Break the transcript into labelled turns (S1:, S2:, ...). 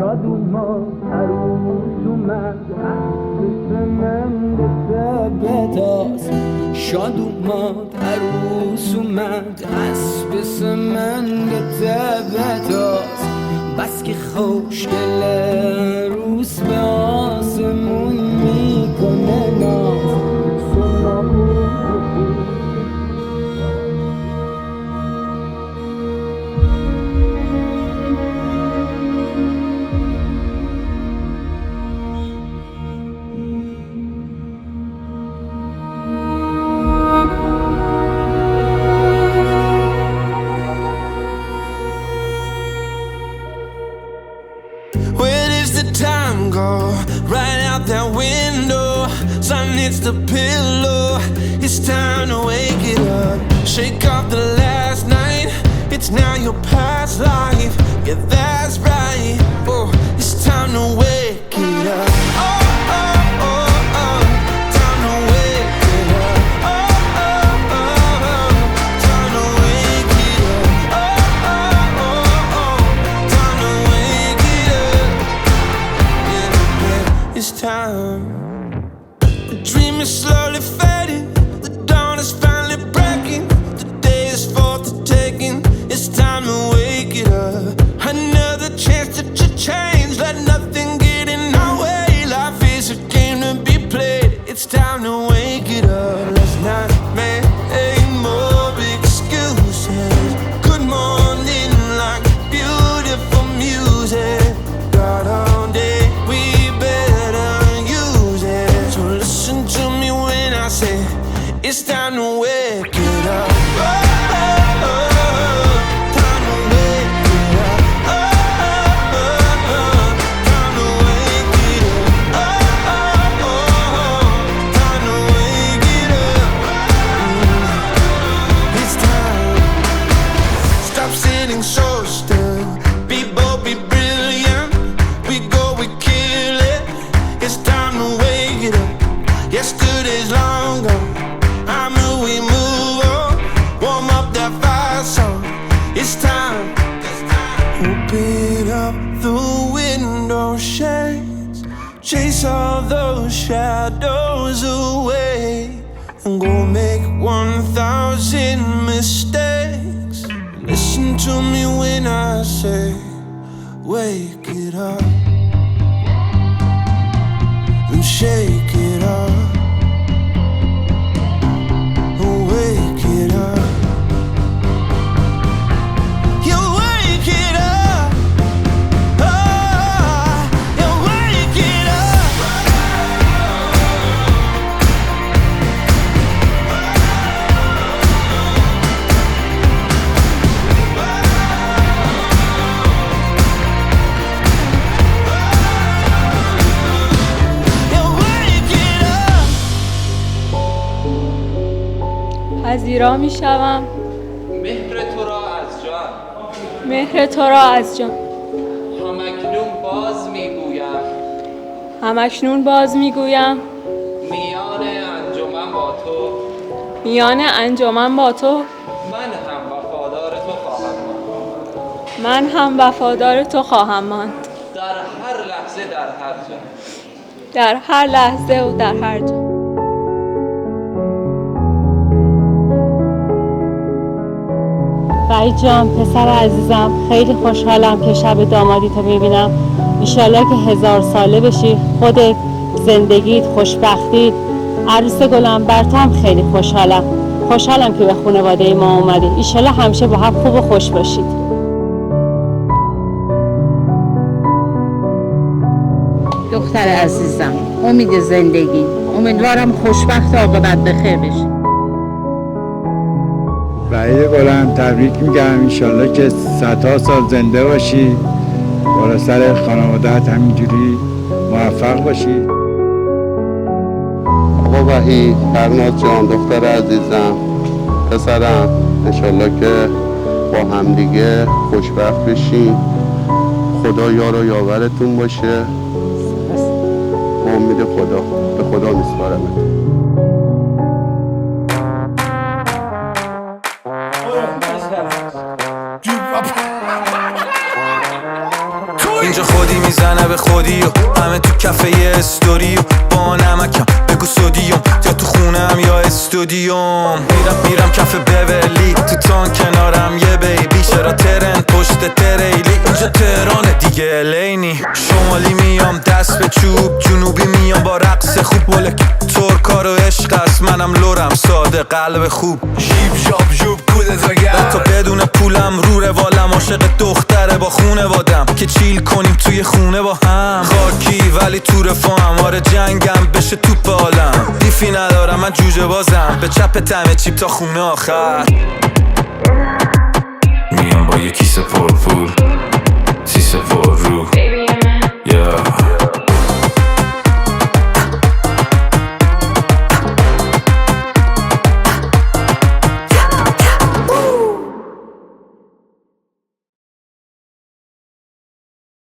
S1: شاد اومد عروس اومد اسب سمن به تاس شاد اومد عروس اومد اسب سمن به تاس بس که خوشگل روز به آسمون میکنه ناز
S2: right out that window. Sun hits the pillow. It's time to wake it up. Shake off the last night. It's now your past life. Yeah, that's right. Oh, it's time to wake it up. Oh, oh, oh, oh. Time to wake it up. Oh, oh, oh, oh. Time to wake it up. Oh, oh, oh, oh. Time to wake it up. It's time. The dream is slowly fading. The dawn is finally breaking. The day is for the taking. It's time to wake it up. Another chance to change. Let nothing get in our way. Life is a game to be played. It's time to wake it up. Let's not make more excuses. Good morning like beautiful music. Got all day. It's time to wake it up. Oh, oh, oh. Time to wake it up. Oh, oh, oh. Time to wake it up. Oh, oh, oh. Time to wake it up. It's time. Stop sitting so still. Be bold, be brilliant. We go, we kill it. It's time to wake it up. Yesterday's long gone. We move on, warm up that fire song. It's time. Open up the window shades, chase all those shadows away, and go make 1,000 mistakes. Listen to me when I say, wake it up and shake it up.
S3: پذیرا می شوم
S4: مهر تو را از جان،
S3: مهر تو را از جان.
S4: همکنون باز میگویم،
S3: همکنون باز میگویم،
S4: میان انجمن با تو،
S3: میان انجمن با تو،
S4: من هم وفادار تو خواهم ماند.
S3: من هم وفادار تو خواهم ماند.
S4: در هر لحظه، در هر جا،
S3: در هر لحظه و در هر جا.
S5: وحید جان، پسر عزیزم، خیلی خوشحالم که شب دامادی تو میبینم. ایشالله که 1000 ساله بشی، خودت، زندگیت، خوشبختیت. عروس گلم، بر تو هم خیلی خوشحالم. خوشحالم که به خانواده ما اومدی. ایشالله همیشه با هم خوب و خوش باشید.
S6: دختر عزیزم، امید زندگی، امیدوارم خوشبخت و عاقبت بخیر بشی.
S7: وحید گلم، تبریک میگم. انشالله که صدها سال زنده باشی، بالا سر خانواده‌ات همینجوری موفق باشی.
S8: آقا وحید، فرناز جان، دختر عزیزم، پسرم، انشالله که با همدیگه خوشبخت بشین. خدا یار و یاورتون باشه. با امید خدا، به خدا میسپارم.
S2: اینجا خودی میزنه به خودی و همه تو کفه استوری و با نمکم بگو سودیوم یا تو خونم یا استودیوم میرم کف بولی تو تان کنارم یه بیبی چرا ترن پشت تریلی اینجا تهرانه دیگه الینی شمالی میام دست به چوب جنوبی میام با رقص خوب ولک ترکا رو عشق است منم لورم ساده قلب خوب شیب شاب جوب کودتاگر تا بدون پولم رو روالم عاشق دختره با خونوادم که چیل کنیم توی خونه با هم خاکی ولی تو رفاهم آره جنگم بشه توپ عالم دیفی ندارم من جوجه بازم به چپ تمه چیپ تا خونه آخر میام با یه کیسه پر پول سیسه پر رو